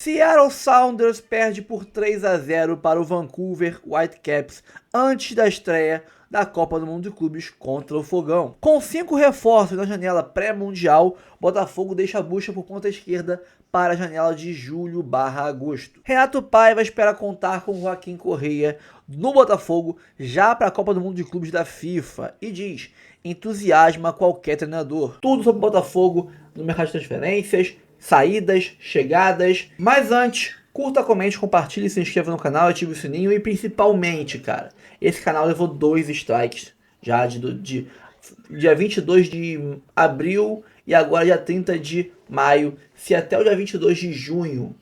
Seattle Sounders perde por 3-0 para o Vancouver Whitecaps antes da estreia da Copa do Mundo de Clubes contra o Fogão. Com 5 reforços na janela pré-mundial, Botafogo deixa a bucha por ponta esquerda para a janela de julho/agosto. Renato Paiva espera contar com Joaquim Correia no Botafogo já para a Copa do Mundo de Clubes da FIFA e diz: entusiasma qualquer treinador. Tudo sobre o Botafogo no mercado de transferências, saídas, chegadas. Mas antes, curta, comente, compartilhe, se inscreva no canal, ative o sininho e principalmente, cara, esse canal levou 2 strikes já de dia 22 de abril e agora dia 30 de maio. Se até o dia 22 de junho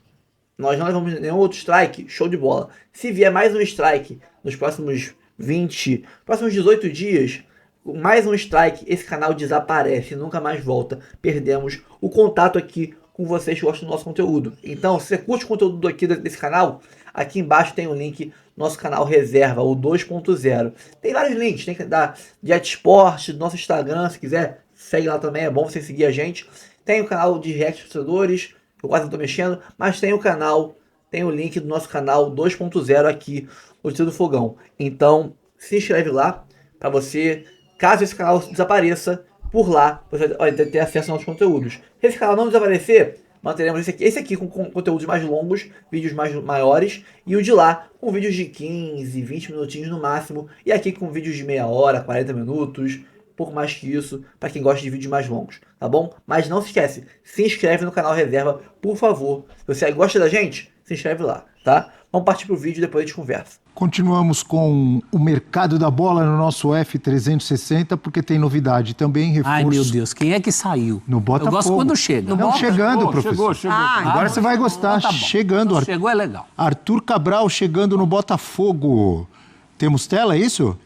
nós não levamos nenhum outro strike, show de bola. Se vier mais um strike nos próximos 18 dias, mais um strike, esse canal desaparece, nunca mais volta. Perdemos o contato aqui com vocês que gostam do nosso conteúdo. Então, se você curte o conteúdo aqui desse canal, aqui embaixo tem o link do nosso canal reserva, o 2.0. Tem vários links, tem que dar Jet Sport, do nosso Instagram, se quiser, segue lá também, é bom você seguir a gente. Tem o canal de react de torcedores, eu quase não estou mexendo, mas tem o canal, tem o link do nosso canal 2.0 aqui, o Tiro do Fogão. Então, se inscreve lá, para você, caso esse canal desapareça, por lá você vai ter acesso aos nossos conteúdos. Se esse canal não desaparecer, manteremos esse aqui com conteúdos mais longos, vídeos maiores, e o de lá com vídeos de 15, 20 minutinhos no máximo, e aqui com vídeos de meia hora, 40 minutos, pouco mais que isso, para quem gosta de vídeos mais longos, tá bom? Mas não se esquece, se inscreve no canal reserva, por favor. Se você gosta da gente, se inscreve lá, tá? Vamos partir pro vídeo e depois a gente conversa. Continuamos com o mercado da bola no nosso F360, porque tem novidade também, reforço. Ai, meu Deus, quem é que saiu? No Botafogo. Eu gosto quando chega. Não, chegando, professor. Chegou. Agora você vai gostar. Tá bom. Chegando. Chegou, é legal. Arthur Cabral chegando no Botafogo. Temos tela, é isso?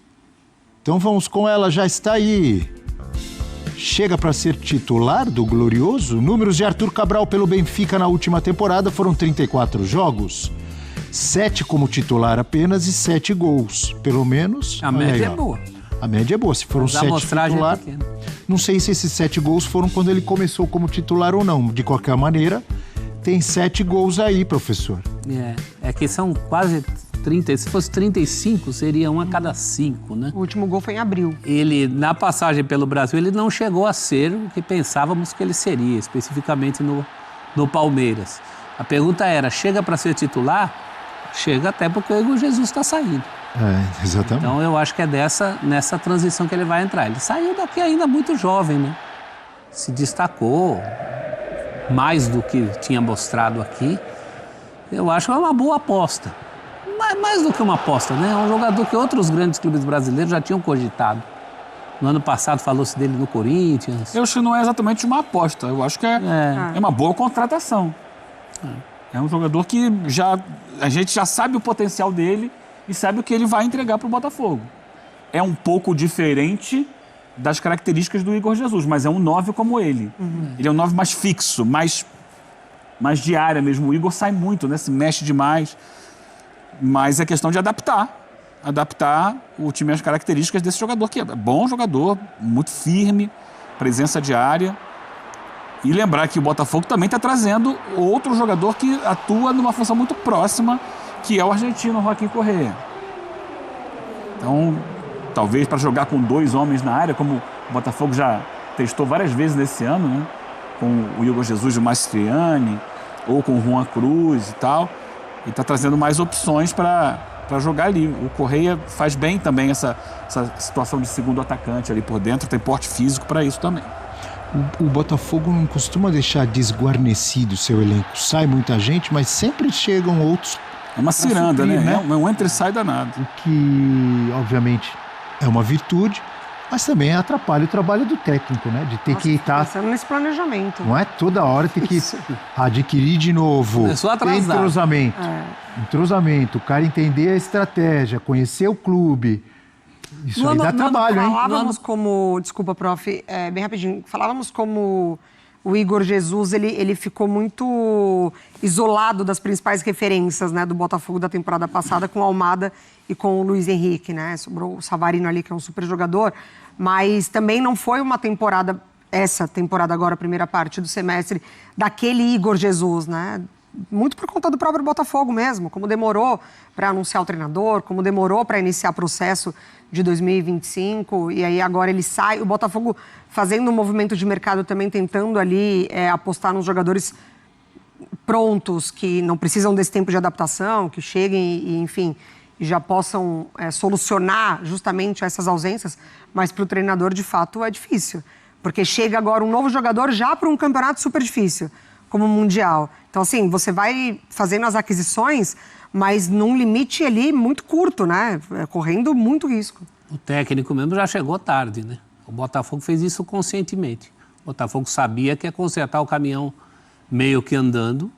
Então vamos com ela, já está aí. Chega para ser titular do Glorioso? Números de Arthur Cabral pelo Benfica na última temporada foram 34 jogos. 7 como titular apenas e 7 gols. Pelo menos. A média é boa. A média é boa. Se foram 7 titular, não sei se esses 7 gols foram quando ele começou como titular ou não. De qualquer maneira, tem 7 gols aí, professor. É que são quase 30. Se fosse 35, seria 1 a cada 5, né? O último gol foi em abril. Ele, na passagem pelo Brasil, ele não chegou a ser o que pensávamos que ele seria, especificamente no Palmeiras. A pergunta era, chega para ser titular? Chega até porque o Igor Jesus está saindo. Exatamente. Então eu acho que é nessa transição que ele vai entrar. Ele saiu daqui ainda muito jovem, né? Se destacou mais do que tinha mostrado aqui. Eu acho que é uma boa aposta. Mais do que uma aposta, né? É um jogador que outros grandes clubes brasileiros já tinham cogitado. No ano passado falou-se dele no Corinthians. Eu acho que não é exatamente uma aposta. Eu acho que é uma boa contratação. É um jogador que a gente já sabe o potencial dele e sabe o que ele vai entregar para o Botafogo. É um pouco diferente das características do Igor Jesus, mas é um 9 como ele. Ele é um 9 mais fixo, mais de área mesmo. O Igor sai muito, né? Se mexe demais. Mas é questão de adaptar o time às características desse jogador, que é bom jogador, muito firme, presença de área. E lembrar que o Botafogo também está trazendo outro jogador que atua numa função muito próxima, que é o argentino Joaquim Correia. Então, talvez para jogar com 2 homens na área, como o Botafogo já testou várias vezes nesse ano, né? Com o Igor Jesus e o Mastriani, ou com o Juan Cruz e tal. E está trazendo mais opções para jogar ali. O Correia faz bem também essa situação de segundo atacante ali por dentro, tem porte físico para isso também. O Botafogo não costuma deixar desguarnecido o seu elenco. Sai muita gente, mas sempre chegam outros. É uma ciranda, suprir, né? É um entra e sai danado. O que, obviamente, é uma virtude, mas também atrapalha o trabalho do técnico, né? De ter que estar... Pensando nesse planejamento. Não é toda hora ter que adquirir de novo. Começou atrasado. Entrosamento, o cara entender a estratégia, conhecer o clube. Isso aí dá trabalho, hein? Falávamos como... Desculpa, prof, bem rapidinho. Falávamos como o Igor Jesus, ele ficou muito isolado das principais referências, né, do Botafogo da temporada passada, com o Almada e com o Luiz Henrique, né? Sobrou o Savarino ali, que é um super jogador. Mas também não foi uma temporada, essa temporada agora, a primeira parte do semestre, daquele Igor Jesus, né? muito por conta do próprio Botafogo mesmo, como demorou para anunciar o treinador, como demorou para iniciar o processo de 2025, e aí agora ele sai, o Botafogo fazendo um movimento de mercado também, tentando ali apostar nos jogadores prontos, que não precisam desse tempo de adaptação, que cheguem e, enfim, já possam solucionar justamente essas ausências, mas para o treinador, de fato, é difícil. Porque chega agora um novo jogador já para um campeonato super difícil, como o Mundial. Então, assim, você vai fazendo as aquisições, mas num limite ali muito curto, né? Correndo muito risco. O técnico mesmo já chegou tarde, né? O Botafogo fez isso conscientemente. O Botafogo sabia que ia consertar o caminhão meio que andando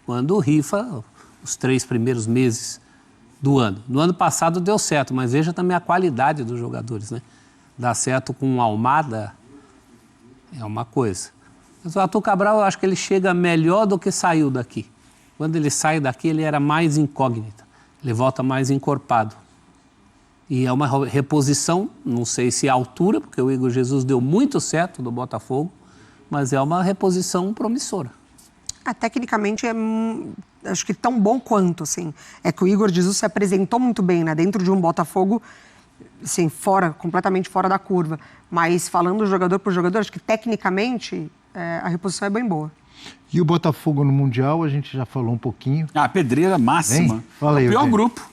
quando rifa os 3 primeiros meses do ano. No ano passado deu certo, mas veja também a qualidade dos jogadores, né? Dá certo com o Almada é uma coisa. Mas o Arthur Cabral, eu acho que ele chega melhor do que saiu daqui. Quando ele sai daqui, ele era mais incógnita. Ele volta mais encorpado. E é uma reposição, não sei se é a altura, porque o Igor Jesus deu muito certo no Botafogo, mas é uma reposição promissora. Tecnicamente, acho que tão bom quanto, assim. É que o Igor Jesus se apresentou muito bem, né? Dentro de um Botafogo, assim, completamente fora da curva. Mas falando jogador por jogador, acho que tecnicamente a reposição é bem boa. E o Botafogo no Mundial, a gente já falou um pouquinho. A pedreira máxima. Hein? Fala aí, o pior Eugênio. grupo.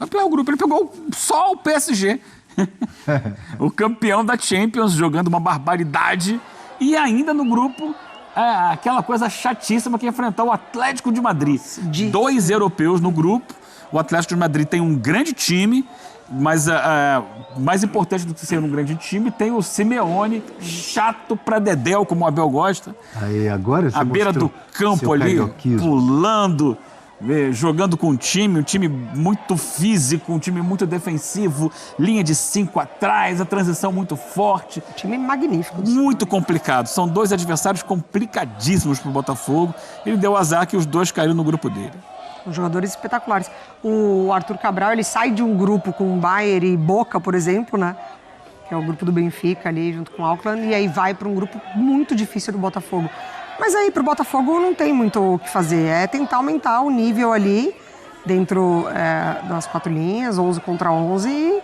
O pior grupo. Ele pegou só o PSG. O campeão da Champions, jogando uma barbaridade. E ainda no grupo, aquela coisa chatíssima que é enfrentar o Atlético de Madrid. 2 europeus no grupo. O Atlético de Madrid tem um grande time, mas mais importante do que ser um grande time, tem o Simeone, chato pra dedéu, como o Abel gosta. Aí, agora você à beira do campo ali, pulando, jogando com um time muito físico, um time muito defensivo, linha de 5 atrás, a transição muito forte. Time magnífico. Muito complicado. São 2 adversários complicadíssimos pro Botafogo. Ele deu azar que os 2 caíram no grupo dele. Jogadores espetaculares. O Arthur Cabral, ele sai de um grupo com Bayern e Boca, por exemplo, né? Que é o grupo do Benfica ali, junto com o Auckland, e aí vai para um grupo muito difícil do Botafogo. Mas aí, pro Botafogo, não tem muito o que fazer. É tentar aumentar o nível ali, dentro das 4 linhas, 11 contra 11,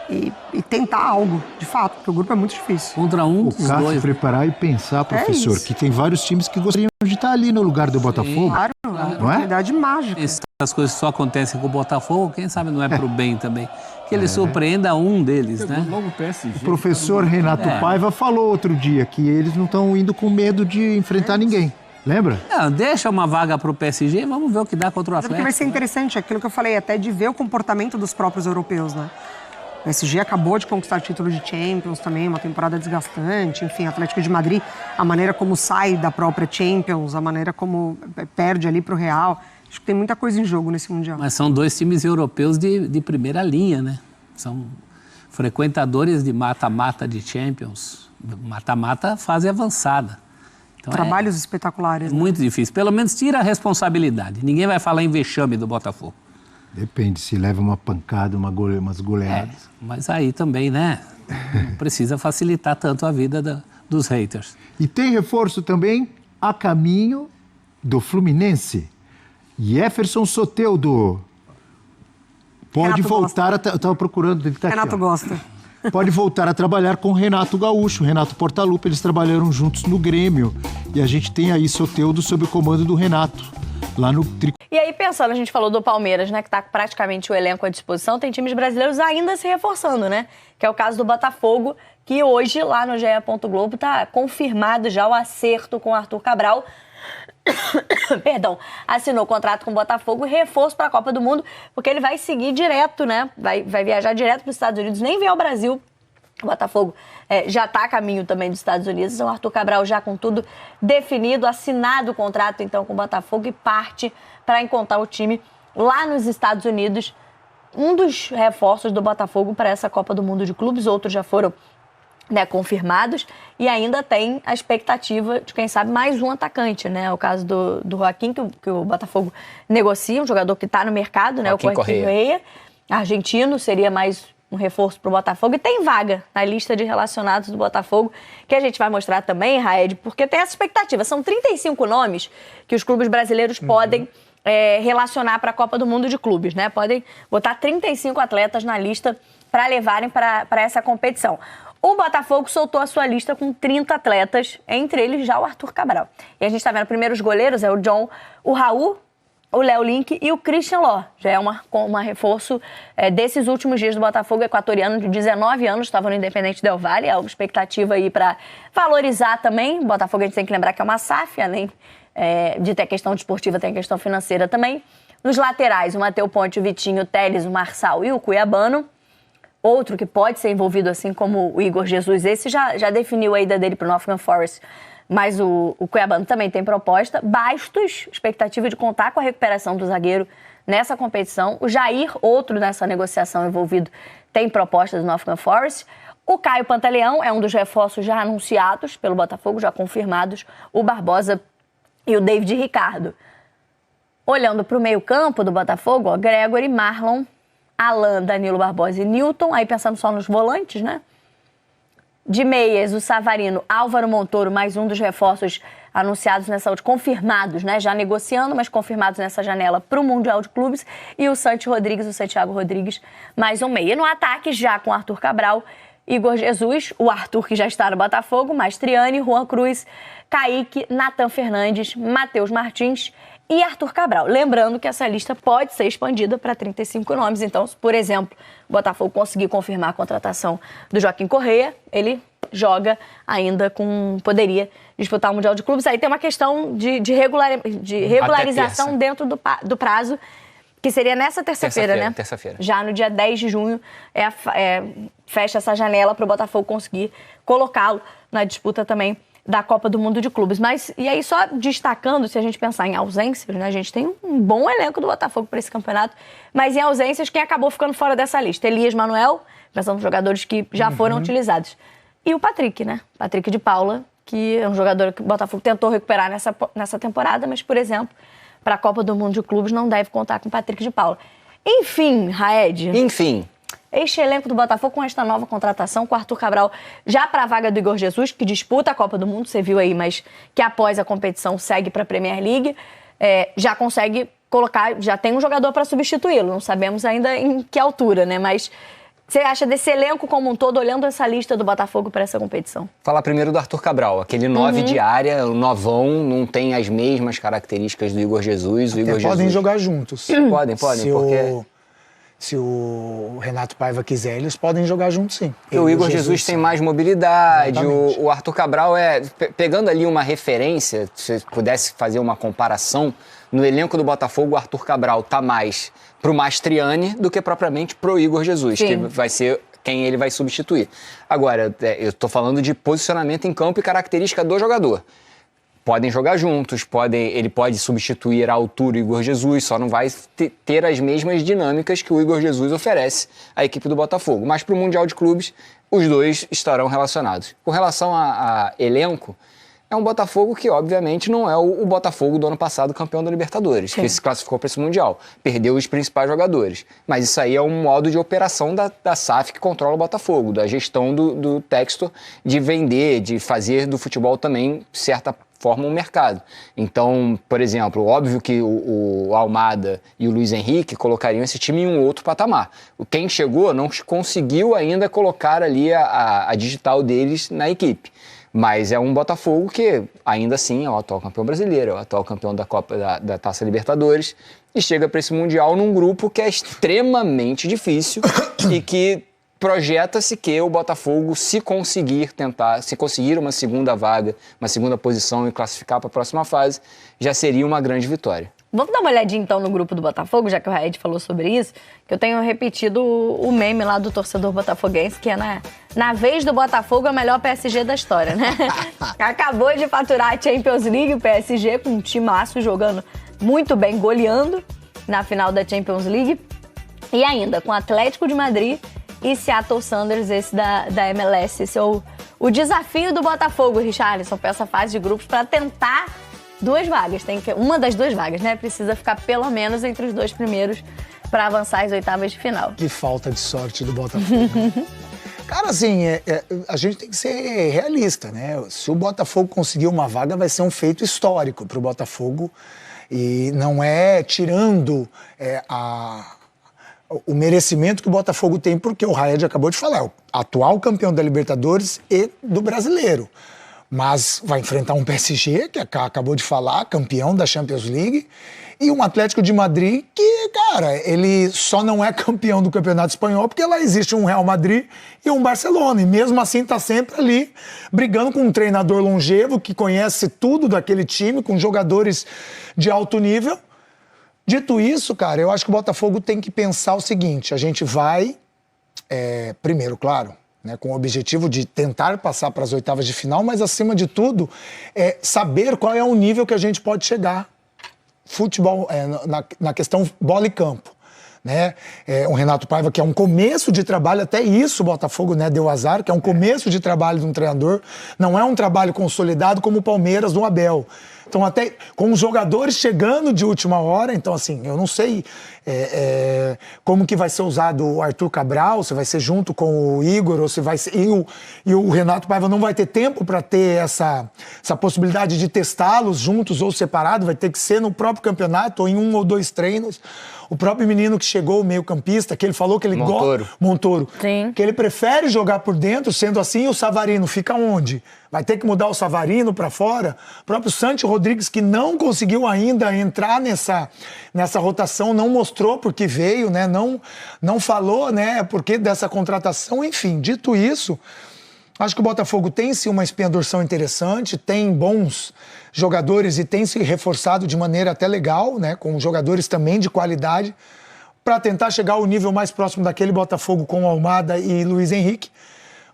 e tentar algo, de fato, porque o grupo é muito difícil. Contra um dos Cássio dois. preparar e pensar, professor, que tem vários times que gostariam de estar ali no lugar do Botafogo. Claro, é uma oportunidade mágica. Essas coisas só acontecem com o Botafogo, quem sabe não é pro bem também. Que ele surpreenda um deles, né? Logo o PSG. O professor Renato Paiva falou outro dia que eles não estão indo com medo de enfrentar ninguém. Lembra? Não, deixa uma vaga pro PSG e vamos ver o que dá contra o Mas o que vai Atlético. ser interessante, aquilo que eu falei, até de ver o comportamento dos próprios europeus, né? O PSG acabou de conquistar o título de Champions também, uma temporada desgastante. Enfim, Atlético de Madrid, a maneira como sai da própria Champions, a maneira como perde ali pro Real. Acho que tem muita coisa em jogo nesse Mundial. Mas são 2 times europeus de primeira linha, né? São frequentadores de mata-mata de Champions. Mata-mata fase avançada. Então Trabalhos espetaculares. é muito difícil. Pelo menos tira a responsabilidade. Ninguém vai falar em vexame do Botafogo. Depende, se leva uma pancada, umas goleadas. Mas aí também, né? Não precisa facilitar tanto a vida dos haters. E tem reforço também a caminho do Fluminense. Jefferson Soteldo pode Renato voltar a... Eu estava procurando... Ele tá aqui, Renato ó. gosta. Pode voltar a trabalhar com Renato Gaúcho, Renato Portaluppi. Eles trabalharam juntos no Grêmio. E a gente tem aí Soteldo sob o comando do Renato, lá no E aí, pensando, a gente falou do Palmeiras, né, que tá praticamente o elenco à disposição, tem times brasileiros ainda se reforçando, né? Que é o caso do Botafogo, que hoje, lá no GE. Globo, tá confirmado já o acerto com o Arthur Cabral. Perdão, assinou o contrato com o Botafogo e reforço para a Copa do Mundo, porque ele vai seguir direto, né? Vai viajar direto para os Estados Unidos, nem vem ao Brasil. O Botafogo já está a caminho também dos Estados Unidos. Então, o Arthur Cabral já com tudo definido, assinado o contrato então com o Botafogo e parte para encontrar o time lá nos Estados Unidos. Um dos reforços do Botafogo para essa Copa do Mundo de Clubes, outros já foram confirmados, e ainda tem a expectativa de, quem sabe, mais um atacante, né? O caso do Joaquim, que o Botafogo negocia, um jogador que está no mercado, né? O Joaquim Correia, argentino, seria mais um reforço para o Botafogo e tem vaga na lista de relacionados do Botafogo, que a gente vai mostrar também, Raed, porque tem essa expectativa. São 35 nomes que os clubes brasileiros podem relacionar para a Copa do Mundo de Clubes, né? Podem botar 35 atletas na lista para levarem para essa competição. O Botafogo soltou a sua lista com 30 atletas, entre eles já o Arthur Cabral. E a gente está vendo, primeiro os goleiros, é o John, o Raul, o Léo Link e o Christian Ló. Já é uma reforço desses últimos dias do Botafogo, equatoriano de 19 anos, estava no Independente Del Valle, é uma expectativa aí para valorizar também. O Botafogo a gente tem que lembrar que é uma SAF, além de ter questão desportiva, tem a questão financeira também. Nos laterais, o Matheus Ponte, o Vitinho, o Teles, o Marçal e o Cuiabano. Outro que pode ser envolvido, assim como o Igor Jesus, esse já definiu a ida dele para o Nottingham Forest, mas o Cuiabano também tem proposta. Bastos, expectativa de contar com a recuperação do zagueiro nessa competição. O Jair, outro nessa negociação envolvido, tem proposta do Nottingham Forest. O Caio Pantaleão é um dos reforços já anunciados pelo Botafogo, já confirmados. O Barbosa e o David Ricardo. Olhando para o meio-campo do Botafogo, ó, Gregory, Marlon, Alan, Danilo Barbosa e Newton, aí pensando só nos volantes, né? De meias, o Savarino, Álvaro Montoro, mais um dos reforços anunciados nessa última, confirmados, né? Já negociando, mas confirmados nessa janela para o Mundial de Clubes. E o Santiago Rodrigues, mais um meia. No ataque, já com Arthur Cabral, Igor Jesus, o Arthur que já está no Botafogo, Mastriani, Juan Cruz, Kaique, Nathan Fernandes, Matheus Martins e Arthur Cabral. Lembrando que essa lista pode ser expandida para 35 nomes. Então, se, por exemplo, o Botafogo conseguir confirmar a contratação do Joaquim Correa, ele joga ainda poderia disputar o Mundial de Clubes. Aí tem uma questão de regularização dentro do prazo, que seria nessa terça-feira, né? Terça-feira. Já no dia 10 de junho, fecha essa janela para o Botafogo conseguir colocá-lo na disputa também da Copa do Mundo de Clubes. Mas, e aí só destacando, se a gente pensar em ausências, né, a gente tem um bom elenco do Botafogo para esse campeonato, mas em ausências, quem acabou ficando fora dessa lista? Elias Manuel, pensando nos jogadores que já foram utilizados. E o Patrick, né? Patrick de Paula, que é um jogador que o Botafogo tentou recuperar nessa temporada, mas, por exemplo, para a Copa do Mundo de Clubes não deve contar com o Patrick de Paula. Enfim, Raed. Enfim. Este elenco do Botafogo com esta nova contratação, com o Arthur Cabral já para a vaga do Igor Jesus, que disputa a Copa do Mundo, você viu aí, mas que após a competição segue para a Premier League, já consegue colocar, já tem um jogador para substituí-lo, não sabemos ainda em que altura, né? Mas você acha desse elenco como um todo, olhando essa lista do Botafogo para essa competição? Falar primeiro do Arthur Cabral, aquele 9 de área, o novão, não tem as mesmas características do Igor Jesus. O Igor podem Jesus... jogar juntos. Podem, porque... Se o Renato Paiva quiser, eles podem jogar juntos, sim. Porque o Igor Jesus tem mais mobilidade, o Arthur Cabral pegando ali uma referência, se pudesse fazer uma comparação, no elenco do Botafogo, o Arthur Cabral tá mais pro Mastriani do que propriamente pro Igor Jesus, sim, que vai ser quem ele vai substituir. Agora, eu tô falando de posicionamento em campo e característica do jogador. Podem jogar juntos, ele pode substituir à altura o Igor Jesus, só não vai ter as mesmas dinâmicas que o Igor Jesus oferece à equipe do Botafogo. Mas para o Mundial de Clubes, os dois estarão relacionados. Com relação a elenco, é um Botafogo que, obviamente, não é o Botafogo do ano passado, campeão da Libertadores, que se classificou para esse Mundial. Perdeu os principais jogadores. Mas isso aí é um modo de operação da SAF que controla o Botafogo, da gestão do Textor, de vender, de fazer do futebol também, de certa forma, um mercado. Então, por exemplo, óbvio que o Almada e o Luiz Henrique colocariam esse time em um outro patamar. Quem chegou não conseguiu ainda colocar ali a digital deles na equipe. Mas é um Botafogo que, ainda assim, é o atual campeão brasileiro, é o atual campeão da Copa da Taça Libertadores e chega para esse Mundial num grupo que é extremamente difícil e que projeta-se que o Botafogo, se conseguir uma segunda vaga, uma segunda posição e classificar para a próxima fase, já seria uma grande vitória. Vamos dar uma olhadinha, então, no grupo do Botafogo, já que o Raed falou sobre isso, que eu tenho repetido o meme lá do torcedor botafoguense, que é na vez do Botafogo, a melhor PSG da história, né? Acabou de faturar a Champions League, o PSG, com um timaço jogando muito bem, goleando na final da Champions League. E ainda, com o Atlético de Madrid e Seattle Sounders, esse da MLS. Esse é o desafio do Botafogo, Richarlison, para essa fase de grupos, para tentar 2 vagas. Uma das 2 vagas, né? Precisa ficar pelo menos entre os 2 primeiros para avançar às oitavas de final. Que falta de sorte do Botafogo. Cara, assim, a gente tem que ser realista, né? Se o Botafogo conseguir uma vaga, vai ser um feito histórico para o Botafogo. E não é tirando o merecimento que o Botafogo tem, porque o Raed acabou de falar, é o atual campeão da Libertadores e do Brasileiro. Mas vai enfrentar um PSG, que acabou de falar, campeão da Champions League, e um Atlético de Madrid que, cara, ele só não é campeão do Campeonato Espanhol porque lá existe um Real Madrid e um Barcelona, e mesmo assim tá sempre ali brigando com um treinador longevo que conhece tudo daquele time, com jogadores de alto nível. Dito isso, cara, eu acho que o Botafogo tem que pensar o seguinte, a gente vai, primeiro, claro, né, com o objetivo de tentar passar para as oitavas de final, mas acima de tudo, saber qual é o nível que a gente pode chegar. Futebol, na questão bola e campo. Né? O Renato Paiva, que é um começo de trabalho, até isso o Botafogo, né, deu azar, que é um começo de trabalho de um treinador, não é um trabalho consolidado como o Palmeiras do Abel. Então, até com os jogadores chegando de última hora, então, assim, eu não sei como que vai ser usado o Arthur Cabral, se vai ser junto com o Igor, ou se vai ser... E o Renato Paiva não vai ter tempo para ter essa possibilidade de testá-los juntos ou separados, vai ter que ser no próprio campeonato, ou em 1 ou 2 treinos. O próprio menino que chegou, o meio-campista, que ele falou que ele gosta... Montoro. Sim. Que ele prefere jogar por dentro, sendo assim, o Savarino fica onde? Vai ter que mudar o Savarino para fora? O próprio Santi Rodrigues, que não conseguiu ainda entrar nessa rotação, não mostrou porque veio, né? Não falou, né? Porque dessa contratação. Enfim, dito isso, acho que o Botafogo tem sim uma espinha dorsal interessante, tem bons jogadores e tem se reforçado de maneira até legal, né? Com jogadores também de qualidade, para tentar chegar ao nível mais próximo daquele Botafogo com Almada e Luiz Henrique.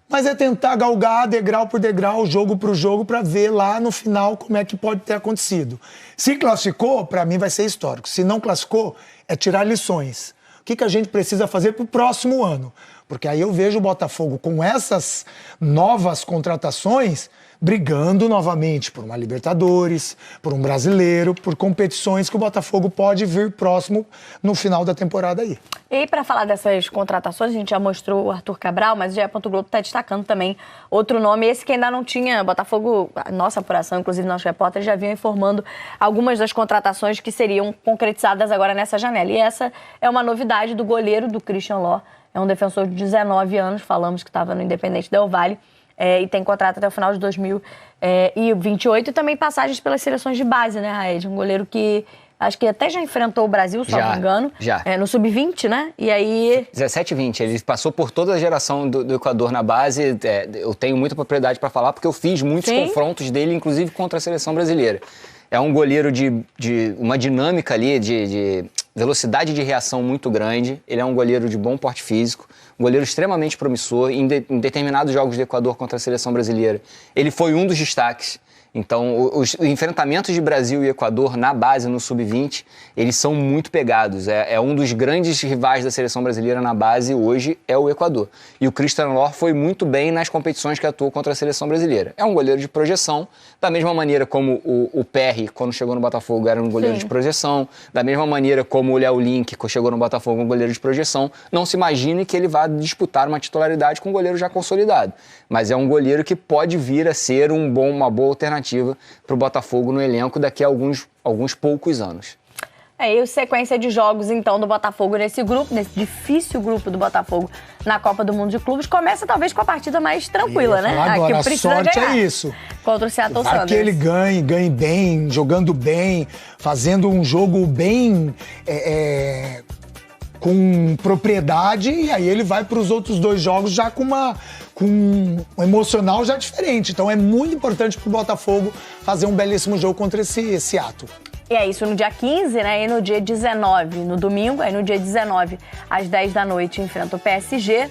Mas é tentar galgar degrau por degrau, jogo por jogo, para ver lá no final como é que pode ter acontecido. Se classificou, para mim vai ser histórico. Se não classificou, é tirar lições. O que a gente precisa fazer para o próximo ano? Porque aí eu vejo o Botafogo com essas novas contratações brigando novamente por uma Libertadores, por um Brasileiro, por competições que o Botafogo pode vir próximo no final da temporada aí. E aí, para falar dessas contratações, a gente já mostrou o Arthur Cabral, mas o GE. Globo está destacando também outro nome, esse que ainda não tinha. Botafogo, a nossa apuração, inclusive nossos repórteres, já vinham informando algumas das contratações que seriam concretizadas agora nessa janela. E essa é uma novidade do goleiro do Christian Lohr. É um defensor de 19 anos, falamos que estava no Independente Del Valle, e tem contrato até o final de 2028 e também passagens pelas seleções de base, né, Raed? Um goleiro que acho que até já enfrentou o Brasil, se não me engano. Já. No Sub-20, né? E aí... 17 e 20. Ele passou por toda a geração do Equador na base. Eu tenho muita propriedade para falar, porque eu fiz muitos confrontos dele, inclusive contra a seleção brasileira. É um goleiro de uma dinâmica ali, de velocidade de reação muito grande. Ele é um goleiro de bom porte físico, um goleiro extremamente promissor. Em determinados jogos do Equador contra a seleção brasileira, ele foi um dos destaques. Então, os enfrentamentos de Brasil e Equador na base, no Sub-20, eles são muito pegados. É um dos grandes rivais da seleção brasileira na base hoje, é o Equador. E o Christian Lohr foi muito bem nas competições que atuou contra a seleção brasileira. É um goleiro de projeção, da mesma maneira como o Perry, quando chegou no Botafogo, era um goleiro de projeção, da mesma maneira como o Léo Link, quando chegou no Botafogo, um goleiro de projeção. Não se imagine que ele vá disputar uma titularidade com um goleiro já consolidado. Mas é um goleiro que pode vir a ser uma boa alternativa para o Botafogo no elenco daqui a alguns poucos anos. E a sequência de jogos, então, do Botafogo nesse grupo, nesse difícil grupo do Botafogo na Copa do Mundo de Clubes, começa talvez com a partida mais tranquila, né? Agora, a sorte ganhar. É isso. Contra o Seattle Sounders. Que ele ganhe bem, jogando bem, fazendo um jogo bem... com propriedade, e aí ele vai para os outros 2 jogos já com um emocional já diferente. Então é muito importante para o Botafogo fazer um belíssimo jogo contra esse ato. E é isso no dia 15, né? E no dia 19, no domingo, aí no dia 19, às 10 da noite, enfrenta o PSG.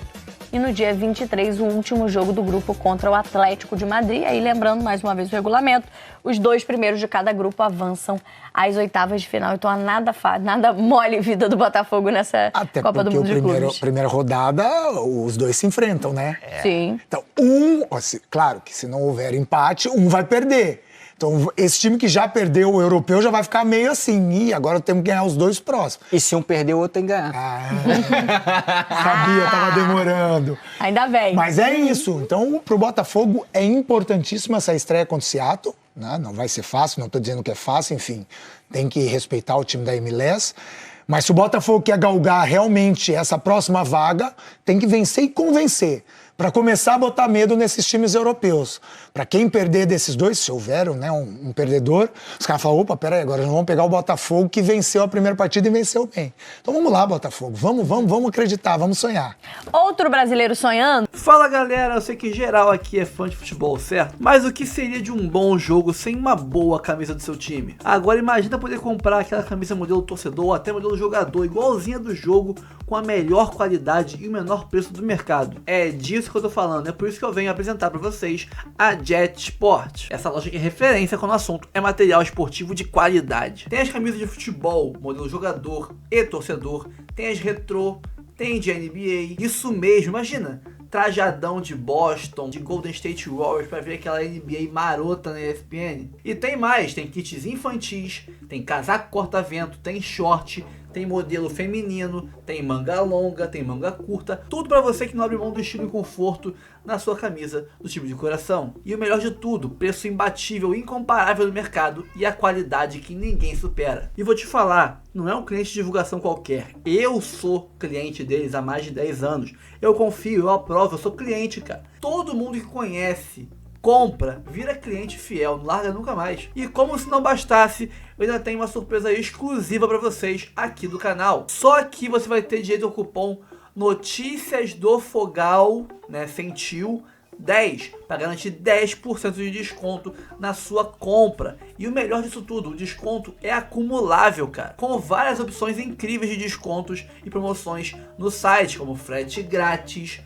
E no dia 23, o último jogo do grupo contra o Atlético de Madrid. Aí, lembrando mais uma vez o regulamento, os 2 primeiros de cada grupo avançam às oitavas de final. Então, nada mole vida do Botafogo nessa Copa do Mundo de Clubes. Até primeira rodada, os 2 se enfrentam, né? Sim. Então, claro que se não houver empate, um vai perder. Então, esse time que já perdeu o europeu já vai ficar meio assim. Ih, agora temos que ganhar os 2 próximos. E se um perder, o outro tem que ganhar. Sabia, tava demorando. Ainda bem. Mas é isso. Então, pro Botafogo é importantíssima essa estreia contra o Seattle. Né? Não vai ser fácil, não tô dizendo que é fácil, enfim. Tem que respeitar o time da MLS. Mas se o Botafogo quer galgar realmente essa próxima vaga, tem que vencer e convencer. Para começar a botar medo nesses times europeus. Para quem perder desses 2, se houver, né, um perdedor, os caras falam, opa, peraí, agora nós vamos pegar o Botafogo que venceu a primeira partida e venceu bem. Então vamos lá, Botafogo, vamos acreditar, vamos sonhar. Outro brasileiro sonhando? Fala galera, eu sei que geral aqui é fã de futebol, certo? Mas o que seria de um bom jogo sem uma boa camisa do seu time? Agora imagina poder comprar aquela camisa modelo torcedor ou até modelo jogador, igualzinha do jogo, com a melhor qualidade e o menor preço do mercado. É disso que eu tô falando, é por isso que eu venho apresentar para vocês a Jet Sport. Essa loja que é referência quando o assunto é material esportivo de qualidade. Tem as camisas de futebol, modelo jogador e torcedor, tem as retrô, tem de NBA, isso mesmo, imagina, trajadão de Boston, de Golden State Warriors pra ver aquela NBA marota na ESPN. E tem mais, tem kits infantis, tem casaco corta-vento, tem short, tem modelo feminino, tem manga longa, tem manga curta, tudo pra você que não abre mão do estilo e conforto na sua camisa do time de coração. E o melhor de tudo, preço imbatível, incomparável no mercado e a qualidade que ninguém supera. E vou te falar, não é um cliente de divulgação qualquer, eu sou cliente deles há mais de 10 anos, eu confio, eu aprovo, eu sou cliente, cara. Todo mundo que conhece, compra, vira cliente fiel, não larga nunca mais. E como se não bastasse, eu ainda tenho uma surpresa exclusiva para vocês aqui do canal. Só aqui você vai ter direito ao cupom Notícias do Fogal, né, Sentiu 10, para garantir 10% de desconto na sua compra. E o melhor disso tudo, o desconto é acumulável, cara, com várias opções incríveis de descontos e promoções no site, como frete grátis,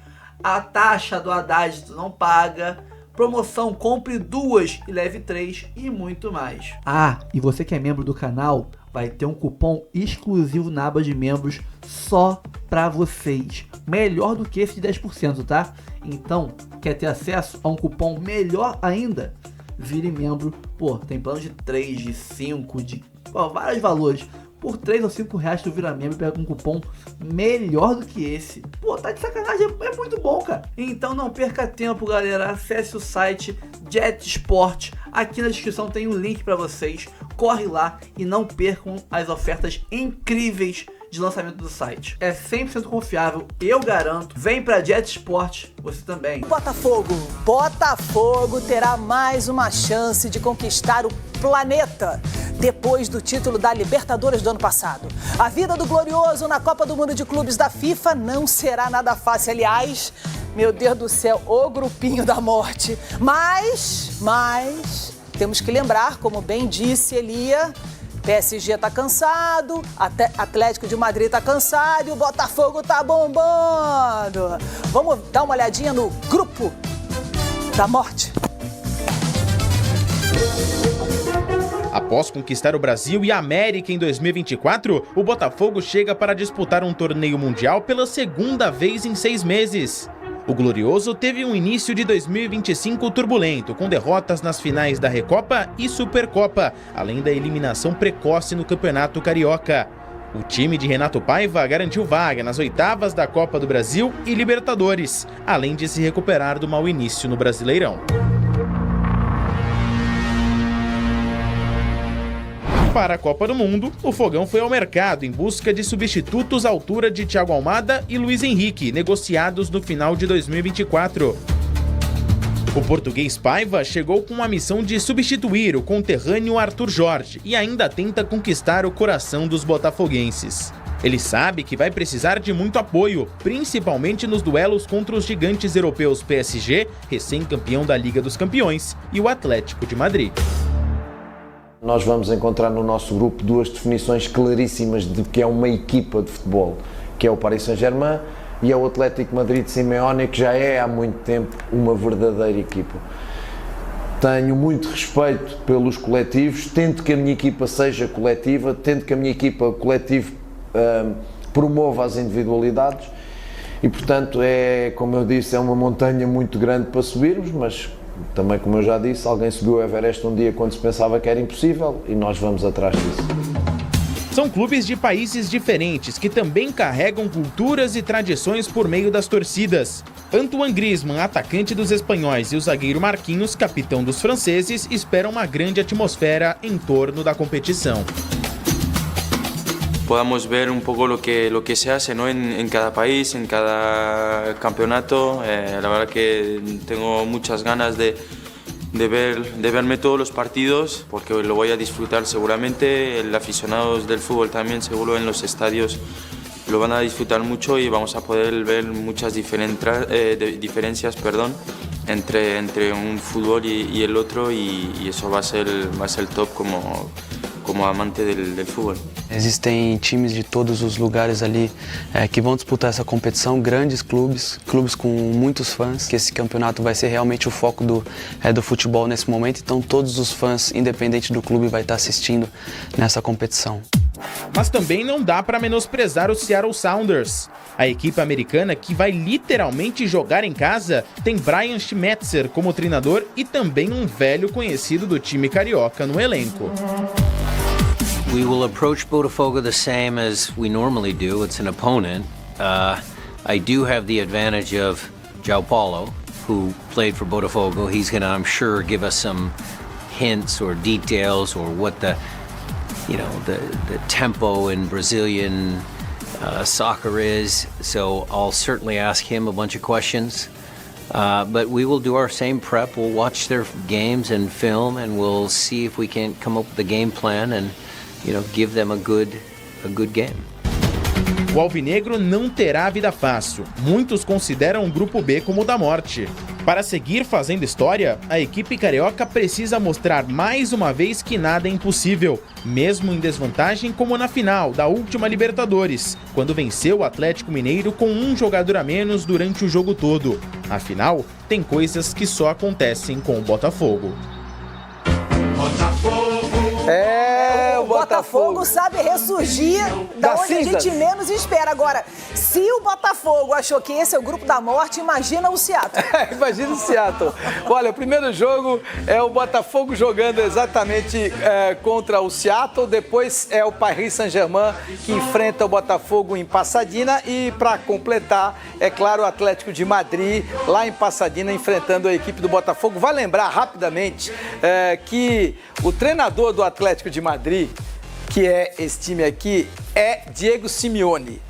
a taxa do Haddad tu não paga, promoção compre 2 e leve 3 e muito mais. Ah, e você que é membro do canal vai ter um cupom exclusivo na aba de membros só pra vocês. Melhor do que esse de 10%, tá? Então, quer ter acesso a um cupom melhor ainda? Vire membro. Pô, tem plano de 3, de 5, de vários valores. Por 3 ou 5 reais tu vira membro e pega um cupom melhor do que esse. Pô, tá de sacanagem, é muito bom, cara. Então não perca tempo, galera. Acesse o site Jet Sport. Aqui na descrição tem um link para vocês. Corre lá e não percam as ofertas incríveis de lançamento do site. É 100% confiável, eu garanto. Vem pra Jet Sport, você também. Botafogo terá mais uma chance de conquistar o planeta depois do título da Libertadores do ano passado. A vida do Glorioso na Copa do Mundo de Clubes da FIFA não será nada fácil. Aliás, meu Deus do céu, o grupinho da morte. Mas temos que lembrar, como bem disse Elia, PSG tá cansado, Atlético de Madrid tá cansado e o Botafogo tá bombando. Vamos dar uma olhadinha no grupo da morte. Após conquistar o Brasil e a América em 2024, o Botafogo chega para disputar um torneio mundial pela segunda vez em 6 meses. O Glorioso teve um início de 2025 turbulento, com derrotas nas finais da Recopa e Supercopa, além da eliminação precoce no Campeonato Carioca. O time de Renato Paiva garantiu vaga nas oitavas da Copa do Brasil e Libertadores, além de se recuperar do mau início no Brasileirão. Para a Copa do Mundo, o Fogão foi ao mercado em busca de substitutos à altura de Thiago Almada e Luiz Henrique, negociados no final de 2024. O português Paiva chegou com a missão de substituir o conterrâneo Arthur Jorge e ainda tenta conquistar o coração dos botafoguenses. Ele sabe que vai precisar de muito apoio, principalmente nos duelos contra os gigantes europeus PSG, recém-campeão da Liga dos Campeões, e o Atlético de Madrid. Nós vamos encontrar no nosso grupo 2 definições claríssimas de que é uma equipa de futebol, que é o Paris Saint-Germain e é o Atlético de Madrid de Simeone, que já é há muito tempo uma verdadeira equipa. Tenho muito respeito pelos coletivos, tento que a minha equipa seja coletiva, tento que a minha equipa coletiva promova as individualidades e, portanto, como eu disse, é uma montanha muito grande para subirmos, mas Também, como eu já disse, alguém subiu o Everest um dia quando se pensava que era impossível e nós vamos atrás disso. São clubes de países diferentes que também carregam culturas e tradições por meio das torcidas. Antoine Griezmann, atacante dos espanhóis, e o zagueiro Marquinhos, capitão dos franceses, esperam uma grande atmosfera em torno da competição. Podamos ver un poco lo que se hace, ¿no? en cada país, en cada campeonato. La verdad que tengo muchas ganas de verme todos los partidos, porque lo voy a disfrutar seguramente. Los aficionados del fútbol también seguro en los estadios lo van a disfrutar mucho y vamos a poder ver muchas diferencias entre un fútbol y el otro, y eso va a ser el top como amante del fútbol. Existem times de todos os lugares ali que vão disputar essa competição, grandes clubes com muitos fãs, que esse campeonato vai ser realmente o foco do futebol nesse momento, então todos os fãs, independente do clube, vai estar assistindo nessa competição. Mas também não dá para menosprezar o Seattle Sounders. A equipe americana, que vai literalmente jogar em casa, tem Brian Schmetzer como treinador e também um velho conhecido do time carioca no elenco. We will approach Botafogo the same as we normally do. It's an opponent. I do have the advantage of João Paulo, who played for Botafogo. He's going to, I'm sure, give us some hints or details or what the tempo in Brazilian soccer is. So I'll certainly ask him a bunch of questions. But we will do our same prep. We'll watch their games and film, and we'll see if we can come up with a game plan and give them a good game. O alvinegro não terá vida fácil. Muitos consideram o Grupo B como o da morte. Para seguir fazendo história, a equipe carioca precisa mostrar mais uma vez que nada é impossível, mesmo em desvantagem, como na final da última Libertadores, quando venceu o Atlético Mineiro com um jogador a menos durante o jogo todo. Afinal, tem coisas que só acontecem com o Botafogo. O Botafogo sabe ressurgir da onde a gente menos espera. Agora, se o Botafogo achou que esse é o grupo da morte, imagina o Seattle. Imagina o Seattle. Olha, o primeiro jogo é o Botafogo jogando exatamente contra o Seattle. Depois é o Paris Saint-Germain que enfrenta o Botafogo em Pasadena. E para completar, é claro, o Atlético de Madrid lá em Pasadena enfrentando a equipe do Botafogo. Vai lembrar rapidamente que o treinador do Atlético de Madrid, que é esse time aqui, é Diego Simeone.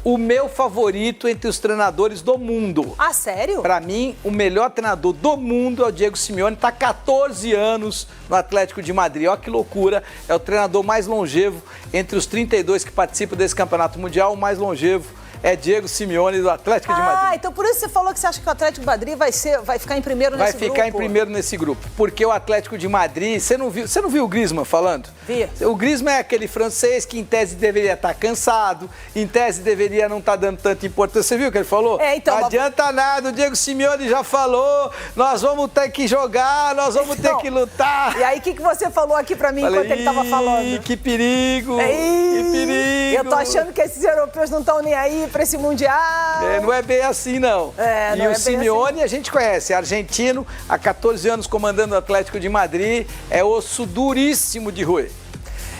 O meu favorito entre os treinadores do mundo. Ah, sério? Para mim, o melhor treinador do mundo é o Diego Simeone. Está 14 anos no Atlético de Madrid. Olha que loucura. É o treinador mais longevo entre os 32 que participam desse campeonato mundial. O mais longevo é Diego Simeone do Atlético de Madrid. Ah, então por isso você falou que você acha que o Atlético de Madrid vai ficar em primeiro nesse grupo? Vai ficar em primeiro nesse grupo, porque o Atlético de Madrid... Você não viu o Griezmann falando? Vi. O Griezmann é aquele francês que em tese deveria estar cansado, em tese deveria não estar dando tanta importância. Você viu o que ele falou? Então, não adianta nada, o Diego Simeone já falou, nós vamos ter que jogar, nós vamos ter que lutar. E aí, o que você falou aqui pra mim enquanto ele tava falando? Que perigo, que perigo. Eu tô achando que esses europeus não estão nem aí pra esse Mundial. Não é bem assim, não. E o Simeone assim. A gente conhece, argentino, há 14 anos comandando o Atlético de Madrid, é osso duríssimo de roer.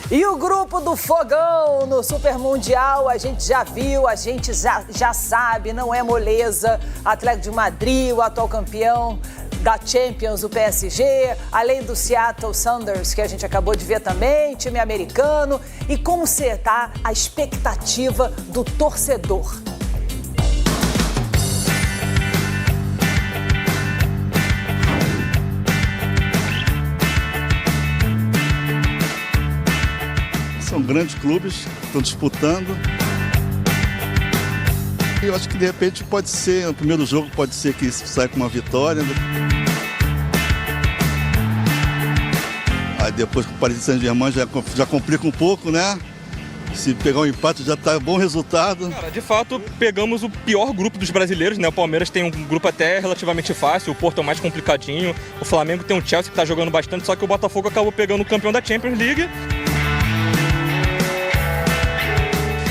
E o grupo do Fogão no Super Mundial, a gente já viu, a gente já sabe, não é moleza. Atlético de Madrid, o atual campeão da Champions, o PSG, além do Seattle Sounders, que a gente acabou de ver também, time americano. E como será a expectativa do torcedor? São grandes clubes, estão disputando. Eu acho que de repente pode ser, no primeiro jogo pode ser que saia com uma vitória. Aí depois com o Paris Saint-Germain já complica um pouco, né? Se pegar um empate já tá bom resultado. Cara, de fato, pegamos o pior grupo dos brasileiros, né? O Palmeiras tem um grupo até relativamente fácil, o Porto é o mais complicadinho, o Flamengo tem um Chelsea que tá jogando bastante, só que o Botafogo acabou pegando o campeão da Champions League.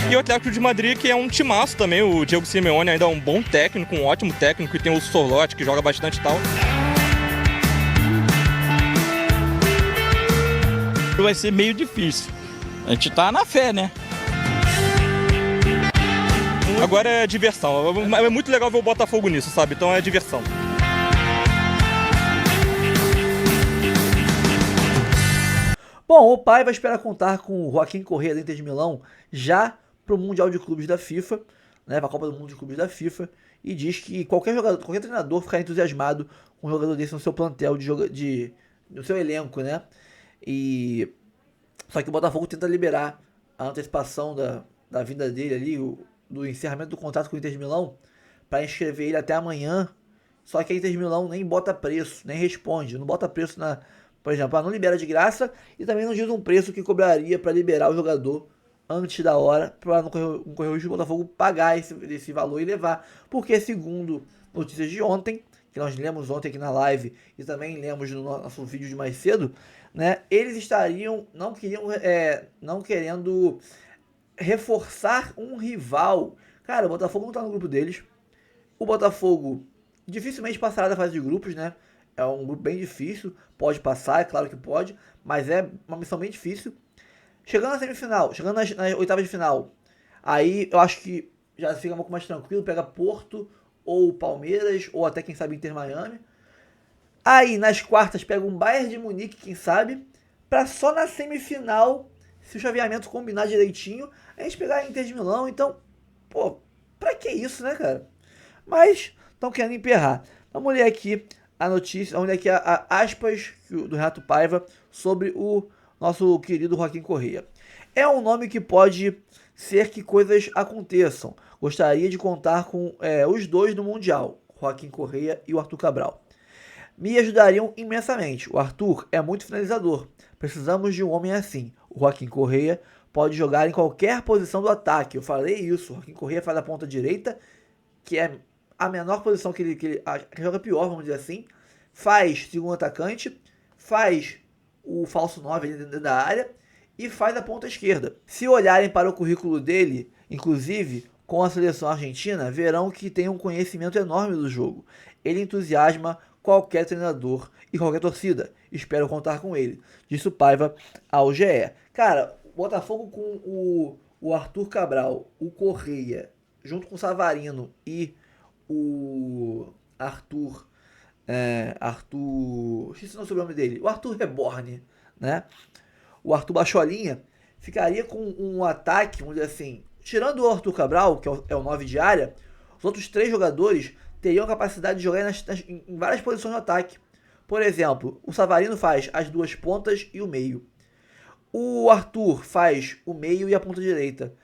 E o Atlético de Madrid, que é um timaço também, o Diego Simeone ainda é um bom técnico, um ótimo técnico, e tem o Sorloth, que joga bastante e tal. Vai ser meio difícil. A gente tá na fé, né? Agora é diversão. É muito legal ver o Botafogo nisso, sabe? Então é diversão. Bom, o Paiva espera contar com o Joaquim Correa do Inter de Milão já para o Mundial de Clubes da FIFA, né, para a Copa do Mundo de Clubes da FIFA, e diz que qualquer treinador ficará entusiasmado com um jogador desse no seu plantel no seu elenco, né? E só que o Botafogo tenta liberar a antecipação da vinda dele ali, do encerramento do contrato com o Inter de Milão, para inscrever ele até amanhã. Só que a Inter de Milão nem bota preço, nem responde, não bota preço por exemplo, não libera de graça e também não diz um preço que cobraria para liberar o jogador antes da hora, para não correr o risco do Botafogo pagar esse valor e levar. Porque, segundo notícias de ontem, que nós lemos ontem aqui na live e também lemos no nosso vídeo de mais cedo, né, eles estariam não querendo reforçar um rival. Cara, o Botafogo não está no grupo deles. O Botafogo dificilmente passará da fase de grupos, né? É um grupo bem difícil, pode passar, é claro que pode, mas é uma missão bem difícil. Chegando na semifinal, chegando nas oitavas de final, aí eu acho que já fica um pouco mais tranquilo, pega Porto, ou Palmeiras, ou até quem sabe Inter Miami. Aí nas quartas pega um Bayern de Munique, quem sabe, pra só na semifinal, se o chaveamento combinar direitinho, a gente pegar a Inter de Milão. Então, pô, pra que isso, né, cara? Mas estão querendo emperrar. Vamos ler aqui a notícia, vamos ler aqui a aspas do Renato Paiva sobre o nosso querido Joaquim Correa. É um nome que pode ser que coisas aconteçam. Gostaria de contar com os dois no Mundial, Joaquim Correa e o Arthur Cabral. Me ajudariam imensamente. O Arthur é muito finalizador. Precisamos de um homem assim. O Joaquim Correa pode jogar em qualquer posição do ataque. Eu falei isso. O Joaquim Correa faz a ponta direita, que é a menor posição que ele joga pior, vamos dizer assim. Faz segundo atacante, faz o falso 9 ali dentro da área e faz a ponta esquerda. Se olharem para o currículo dele, inclusive com a seleção argentina, verão que tem um conhecimento enorme do jogo. Ele entusiasma qualquer treinador e qualquer torcida. Espero contar com ele, disse o Paiva ao GE. Cara, o Botafogo com o Arthur Cabral, o Correa, junto com o Savarino e o Arthur, esqueci o sobrenome dele, o Arthur Reborn, né? O Arthur Bacholinha ficaria com um ataque, vamos dizer assim, tirando o Arthur Cabral, que é o 9 de área, os outros 3 jogadores teriam a capacidade de jogar em várias posições no ataque. Por exemplo, o Savarino faz as 2 pontas e o meio. O Arthur faz o meio e a ponta direita.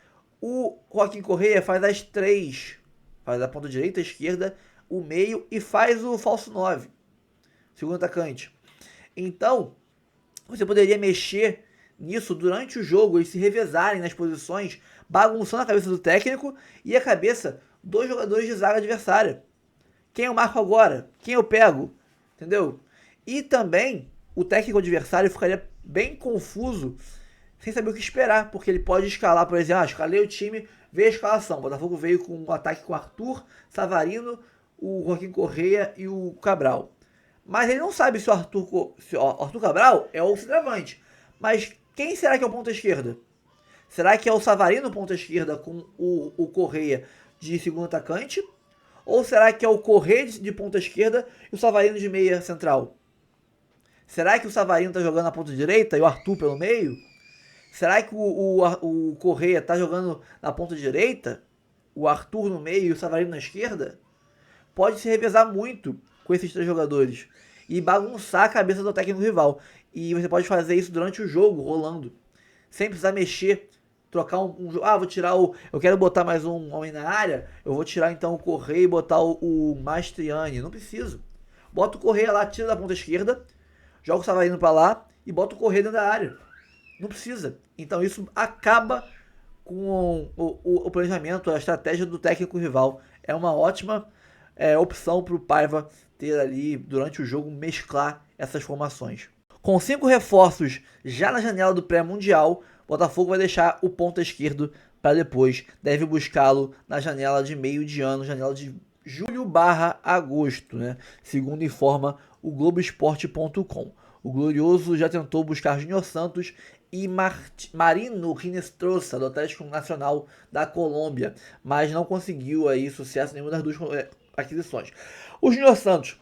O Joaquim Correa faz as 3. Faz a ponta direita, a esquerda, o meio e faz o falso 9. Segundo atacante. Então, você poderia mexer nisso durante o jogo, eles se revezarem nas posições, bagunçando a cabeça do técnico e a cabeça dos jogadores de zaga adversária. Quem eu marco agora? Quem eu pego? Entendeu? E também o técnico adversário ficaria bem confuso, sem saber o que esperar, porque ele pode escalar, por exemplo, escalei o time, veio a escalação. O Botafogo veio com um ataque com Arthur, Savarino, o Joaquim Correa e o Cabral. Mas ele não sabe se o Arthur Cabral é o centroavante. Mas quem será que é o ponta esquerda? Será que é o Savarino ponta esquerda com o Correa de segundo atacante? Ou será que é o Correa de ponta esquerda e o Savarino de meia central? Será que o Savarino está jogando na ponta direita e o Arthur pelo meio? Será que o Correa está jogando na ponta direita, o Arthur no meio e o Savarino na esquerda? Pode se revezar muito com esses 3 jogadores e bagunçar a cabeça do técnico rival. E você pode fazer isso durante o jogo, rolando, sem precisar mexer, trocar um jogo. Vou tirar eu quero botar mais um homem na área, eu vou tirar então o Correa e botar o Mastriani. Não preciso. Bota o Correa lá, tira da ponta esquerda, joga o Savarino para lá e bota o Correa dentro da área. Não precisa. Então isso acaba com o planejamento, a estratégia do técnico rival. É uma ótima opção para o Paiva ter ali, durante o jogo, mesclar essas formações. Com 5 reforços já na janela do pré-mundial, o Botafogo vai deixar o ponta esquerdo para depois. Deve buscá-lo na janela de meio de ano, janela de julho/agosto, né? Segundo informa o Globoesporte.com. O Glorioso já tentou buscar Júnior Santos e Marino Rinestrosa, do Atlético Nacional da Colômbia, mas não conseguiu aí sucesso em nenhuma das duas aquisições. O Júnior Santos,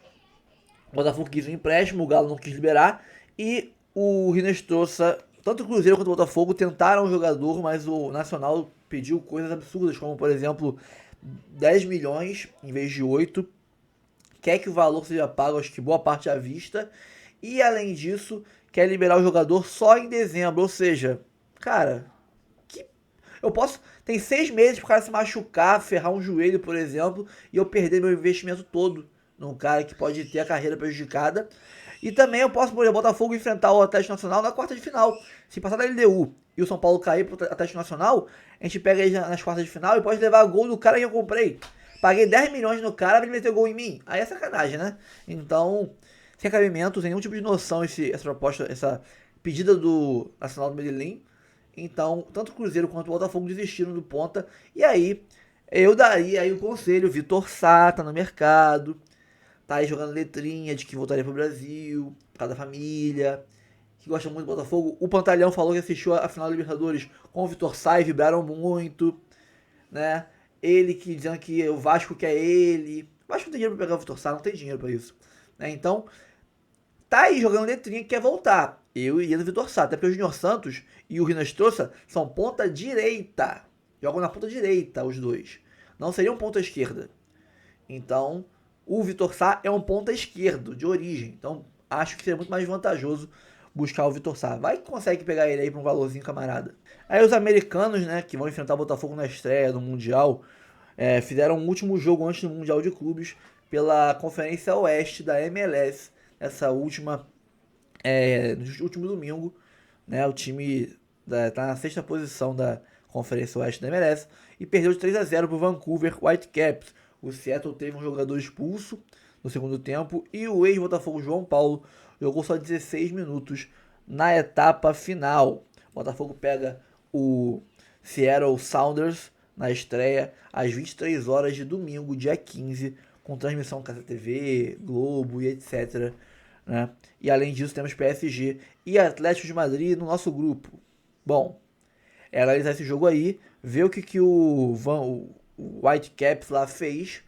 o Botafogo quis um empréstimo, o Galo não quis liberar, e o Rinestrosa, tanto o Cruzeiro quanto o Botafogo tentaram o jogador, mas o Nacional pediu coisas absurdas, como por exemplo 10 milhões em vez de 8, quer que o valor seja pago, acho que boa parte à vista, e além disso quer liberar o jogador só em dezembro, ou seja, cara, tem 6 meses pro cara se machucar, ferrar um joelho, por exemplo, e eu perder meu investimento todo num cara que pode ter a carreira prejudicada. E também eu posso, por exemplo, o Botafogo enfrentar o Atlético Nacional na quarta de final. Se passar da LDU e o São Paulo cair pro Atlético Nacional, a gente pega ele nas quartas de final e pode levar gol do cara que eu comprei. Paguei 10 milhões no cara, ele meteu gol em mim. Aí é sacanagem, né? Então, sem cabimento, sem nenhum tipo de noção essa proposta, essa pedida do Nacional do Medellín. Então, tanto o Cruzeiro quanto o Botafogo desistiram do ponta. E aí, eu daria aí o conselho, Vitor Sá tá no mercado, tá aí jogando letrinha de que voltaria pro Brasil, por causa da família, que gosta muito do Botafogo. O Pantalhão falou que assistiu a final da Libertadores com o Vitor Sá e vibraram muito, né? Ele que dizendo que o Vasco quer ele. O Vasco não tem dinheiro pra pegar o Vitor Sá, não tem dinheiro pra isso, né? Então, tá aí jogando letrinha que quer voltar. Eu iria no Vitor Sá, até porque o Júnior Santos e o Rinestrosa são ponta direita. Jogam na ponta direita os dois. Não seriam ponta esquerda. Então, o Vitor Sá é um ponta esquerdo, de origem. Então, acho que seria muito mais vantajoso buscar o Vitor Sá. Vai que consegue pegar ele aí pra um valorzinho, camarada. Aí os americanos, né, que vão enfrentar o Botafogo na estreia do Mundial, fizeram um último jogo antes do Mundial de Clubes pela Conferência Oeste da MLS. Essa última, no último domingo, né, o time tá na 6ª posição da Conferência Oeste da MLS e perdeu de 3-0 pro Vancouver Whitecaps. O Seattle teve um jogador expulso no segundo tempo e o ex-Botafogo João Paulo jogou só 16 minutos na etapa final. O Botafogo pega o Seattle Sounders na estreia às 23 horas de domingo, dia 15, com transmissão Casa TV, Globo e etc. Né? E além disso temos PSG e Atlético de Madrid no nosso grupo. Bom, analisar esse jogo aí, ver o que o Whitecaps lá fez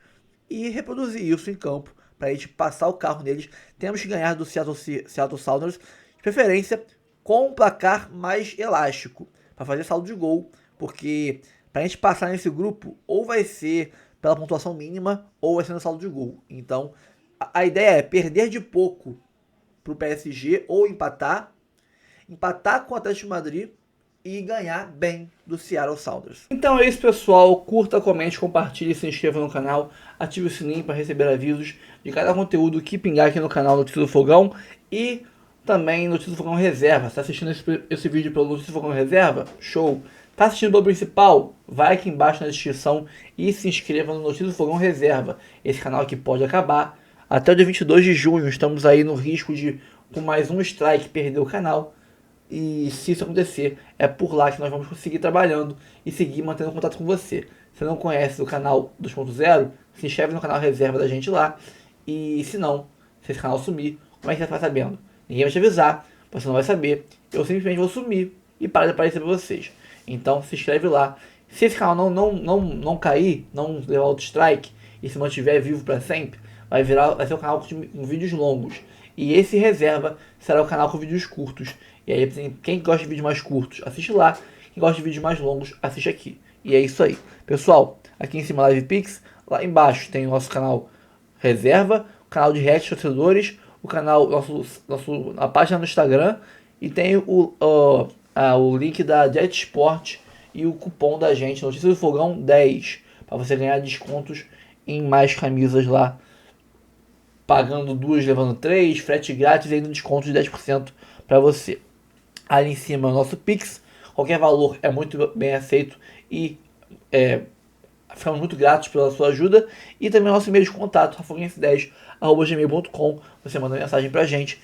e reproduzir isso em campo para a gente passar o carro neles. Temos que ganhar do Seattle Sounders, de preferência com um placar mais elástico, para fazer saldo de gol, porque para a gente passar nesse grupo, ou vai ser pela pontuação mínima, ou vai ser no saldo de gol. Então, a ideia é perder de pouco para o PSG, ou empatar com o Atlético de Madrid e ganhar bem do Seattle Sounders. Então é isso, pessoal. Curta, comente, compartilhe, se inscreva no canal, ative o sininho para receber avisos de cada conteúdo que pingar aqui no canal Notícia do Fogão e também Notícia do Fogão Reserva. Está assistindo esse vídeo pelo Notícia do Fogão Reserva? Show! Está assistindo pelo principal? Vai aqui embaixo na descrição e se inscreva no Notícia do Fogão Reserva. Esse canal aqui pode acabar. Até o dia 22 de junho estamos aí no risco de, com mais um strike, perder o canal. E se isso acontecer, é por lá que nós vamos conseguir trabalhando e seguir mantendo contato com você. Se não conhece o canal 2.0, se inscreve no canal reserva da gente lá. E se não, se esse canal sumir, como é que você vai sabendo? Ninguém vai te avisar, você não vai saber. Eu simplesmente vou sumir e parar de aparecer para vocês. Então se inscreve lá. Se esse canal não cair, não levar outro strike e se mantiver vivo para sempre, vai ser um canal com vídeos longos. E esse reserva será o canal com vídeos curtos. E aí, quem gosta de vídeos mais curtos, assiste lá. Quem gosta de vídeos mais longos, assiste aqui. E é isso aí. Pessoal, aqui em cima Live Pix, lá embaixo tem o nosso canal reserva, o canal de react torcedores, o canal, a página no Instagram e tem o link da Jet Sport e o cupom da gente, Notícia do Fogão 10, para você ganhar descontos em mais camisas lá. Pagando 2, levando 3, frete grátis e ainda desconto de 10% para você. Ali em cima é o nosso Pix, qualquer valor é muito bem aceito e ficamos muito gratos pela sua ajuda. E também o nosso e-mail de contato, rafoguense10@gmail.com. Você manda mensagem pra gente,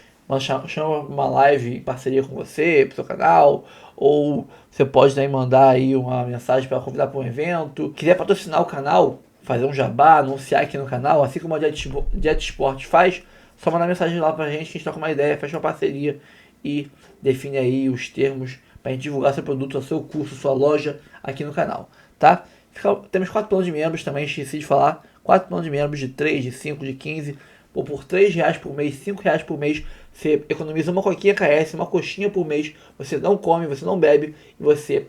chama uma live em parceria com você, pro seu canal, ou você pode também mandar aí uma mensagem para convidar para um evento. Quiser patrocinar o canal, fazer um jabá, anunciar aqui no canal, assim como a Jet Sport faz, só mandar mensagem lá pra gente, que a gente troca uma ideia, fecha uma parceria e define aí os termos pra gente divulgar seu produto, seu curso, sua loja aqui no canal, tá? Temos 4 planos de membros também, esqueci de falar. 4 planos de membros de 3, de 5, de 15. Por R$3 por mês, R$5 por mês, você economiza uma coquinha KS, uma coxinha por mês. Você não come, você não bebe e você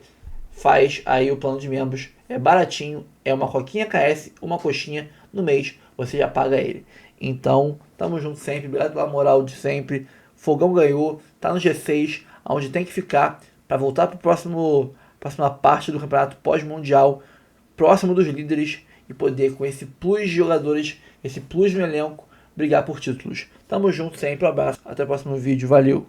faz aí o plano de membros. É baratinho, é uma coquinha KS, uma coxinha no mês, você já paga ele. Então, tamo junto sempre, obrigado pela moral de sempre. Fogão ganhou, tá no G6, onde tem que ficar para voltar para próxima parte do campeonato pós-mundial, próximo dos líderes e poder, com esse plus de jogadores, esse plus no elenco, brigar por títulos. Tamo junto sempre, um abraço, até o próximo vídeo, valeu!